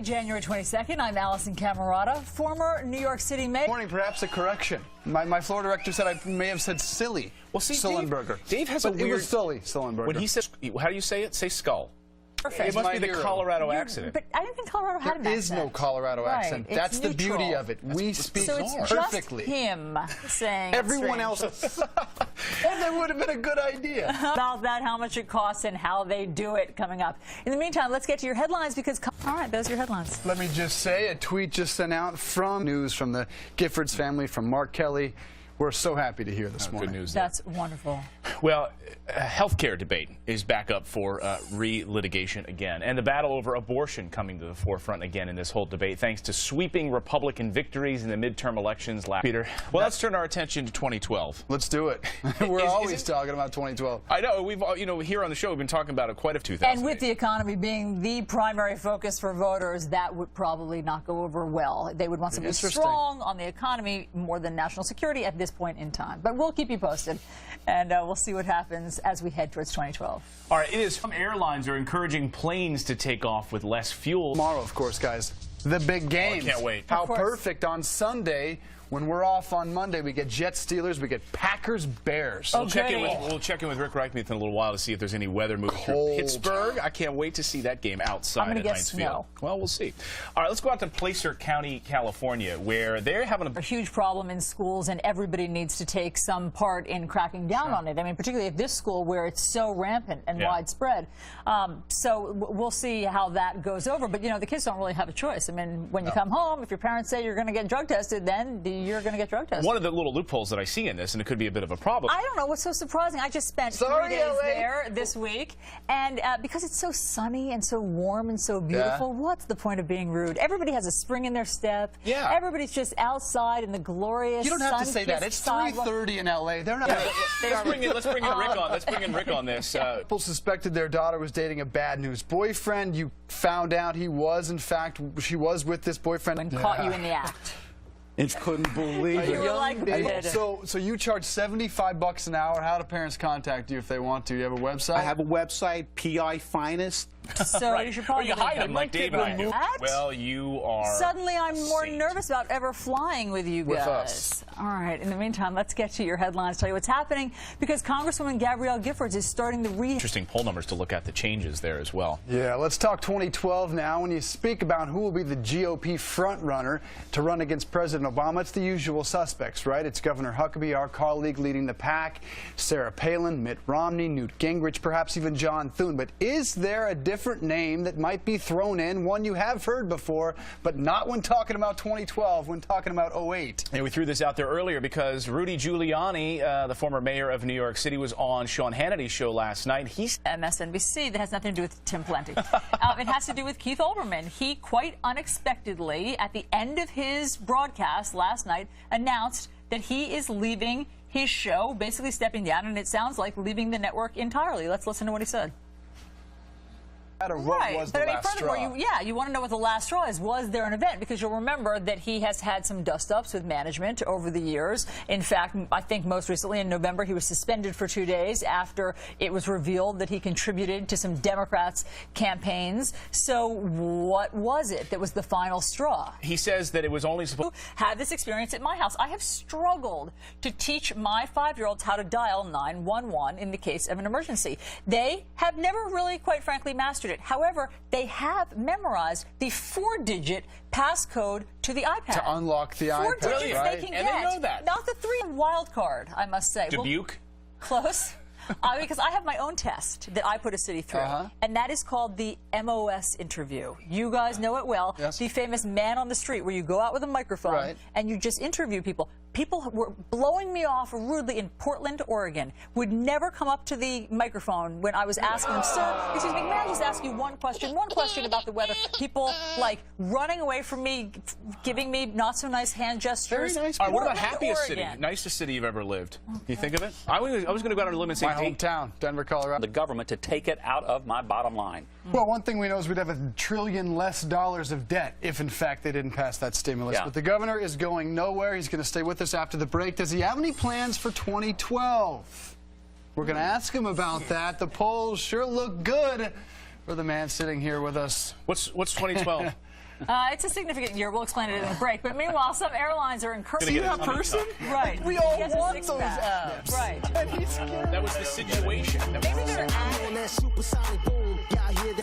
January 22nd. I'm Alisyn Camerota, former New York City mayor. Morning, perhaps a correction. My floor director said I may have said silly. Well, see, Sullenberger. Dave has a weird... It was silly, Sullenberger. When he says, how do you say it? Say skull. Perfect. It must be the Colorado accent. But I didn't think Colorado had an accent. There is no Colorado accent. That's the beauty of it. We speak perfectly. So it's just him saying everyone else. And that would have been a good idea. About that, how much it costs, and how they do it coming up. In the meantime, let's get to your headlines because, all right, those are your headlines. Let me just say, a tweet just sent out from news from the Giffords family, from Mark Kelly. We're so happy to hear this morning. Good news. That's wonderful. Well, healthcare debate is back up for re-litigation again, and the battle over abortion coming to the forefront again in this whole debate, thanks to sweeping Republican victories in the midterm elections last. Peter, well, let's turn our attention to 2012. Let's do it. We're always talking about 2012. I know we've, here on the show we've been talking about it quite a few. And with the economy being the primary focus for voters, that would probably not go over well. They would want something strong on the economy more than national security at this point in time. But we'll keep you posted, and we'll see what happens as we head towards 2012. All right, it is. Some airlines are encouraging planes to take off with less fuel. Tomorrow, of course, guys, the big game. Oh, I can't wait. How perfect on Sunday. When we're off on Monday, we get Jets Steelers, we get Packers Bears. We'll check in with Rick Reichmuth in a little while to see if there's any weather moving through Pittsburgh. I can't wait to see that game outside at Heinz Field. Well, we'll see. All right, let's go out to Placer County, California, where they're having a huge problem in schools, and everybody needs to take some part in cracking down on it. I mean, particularly at this school where it's so rampant and widespread. So we'll see how that goes over. But, the kids don't really have a choice. I mean, when you come home, if your parents say you're going to get drug tested, then you're going to get drug tested. One of the little loopholes that I see in this, and it could be a bit of a problem. I don't know what's so surprising. I just spent 3 days there this week, and because it's so sunny and so warm and so beautiful, what's the point of being rude? Everybody has a spring in their step. Yeah. Everybody's just outside in the glorious. You don't have to say that. It's 3:30 in L.A. They're not. Let's bring in Rick on. Let's bring in Rick on this. People suspected their daughter was dating a bad news boyfriend. You found out he was, in fact, she was with this boyfriend and caught you in the act. It couldn't believe it. You were like, so you charge $75 an hour. How do parents contact you if they want to? You have a website? I have a website, PI Finest. So you should probably hide them like Dave and I do. Well, you are. Suddenly, I'm more nervous about ever flying with you guys. With us. All right. In the meantime, let's get to your headlines. Tell you what's happening because Congresswoman Gabrielle Giffords is starting the interesting poll numbers to look at the changes there as well. Yeah, let's talk 2012 now. When you speak about who will be the GOP front runner to run against President Obama, it's the usual suspects, right? It's Governor Huckabee, our colleague, leading the pack, Sarah Palin, Mitt Romney, Newt Gingrich, perhaps even John Thune. But is there a different name that might be thrown in, one you have heard before, but not when talking about 2012, when talking about 08? And we threw this out there earlier because Rudy Giuliani, the former mayor of New York City, was on Sean Hannity's show last night. He's MSNBC. That has nothing to do with Tim Pawlenty. It has to do with Keith Olbermann. He quite unexpectedly, at the end of his broadcast last night, announced that he is leaving his show, basically stepping down, and it sounds like leaving the network entirely. Let's listen to what he said. What was the last straw? You want to know what the last straw is. Was there an event? Because you'll remember that he has had some dust-ups with management over the years. In fact, I think most recently in November, he was suspended for 2 days after it was revealed that he contributed to some Democrats' campaigns. So what was it that was the final straw? He says that it was only supposed to have this experience at my house. I have struggled to teach my 5-year-olds how to dial 911 in the case of an emergency. They have never really, quite frankly, mastered it. However, they have memorized the 4-digit passcode to the iPad. To unlock the iPad, 4 digits right? they can And get. they know that. Not the 3 wild card, I must say. Dubuque? Well, close. Because I have my own test that I put a city through, and that is called the MOS interview. You guys know it well. Yes. The famous man on the street where you go out with a microphone and you just interview people. People were blowing me off rudely in Portland, Oregon, would never come up to the microphone when I was asking them, sir, excuse me, may I just ask you one question about the weather? People, like, running away from me, giving me not-so-nice hand gestures. Very nice. What about happiest city, nicest city you've ever lived? Can you think of it? I was going to go out on a limb and say my hometown, Denver, Colorado. The government to take it out of my bottom line. Well, one thing we know is we'd have $1 trillion less of debt if, in fact, they didn't pass that stimulus. But the governor is going nowhere. He's going to stay with us after the break. Does he have any plans for 2012? We're going to ask him about that. The polls sure look good for the man sitting here with us. What's 2012? It's a significant year. We'll explain it in a break. But meanwhile, some airlines are encouraging... See that person? Right. We all He has a want six those pack. abs. Right. That was the situation. Maybe they're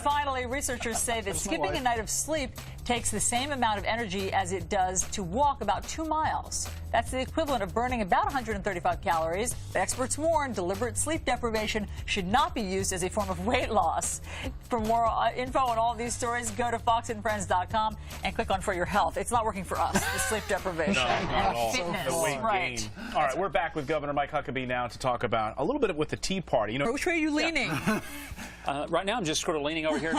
Finally, researchers say that skipping a night of sleep takes the same amount of energy as it does to walk about 2 miles. That's the equivalent of burning about 135 calories. But experts warn deliberate sleep deprivation should not be used as a form of weight loss. For more info on all of these stories, go to foxandfriends.com and click on For Your Health. It's not working for us, the sleep deprivation. No, not at all. Fitness. The weight Right. gain. All right, we're back with Governor Mike Huckabee now to talk about a little bit with the Tea Party. You know, Which way are you leaning? Right now, I'm just sort of leaning over here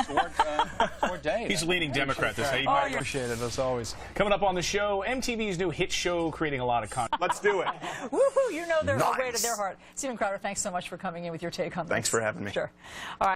toward Dave. he's leaning Democrat this I appreciate it, as always. Coming up on the show, MTV's new hit show creating a lot of content. Let's do it. Woohoo! You know they're way to their heart. Stephen Crowder, thanks so much for coming in with your take on this. Thanks for having me. Sure. All right.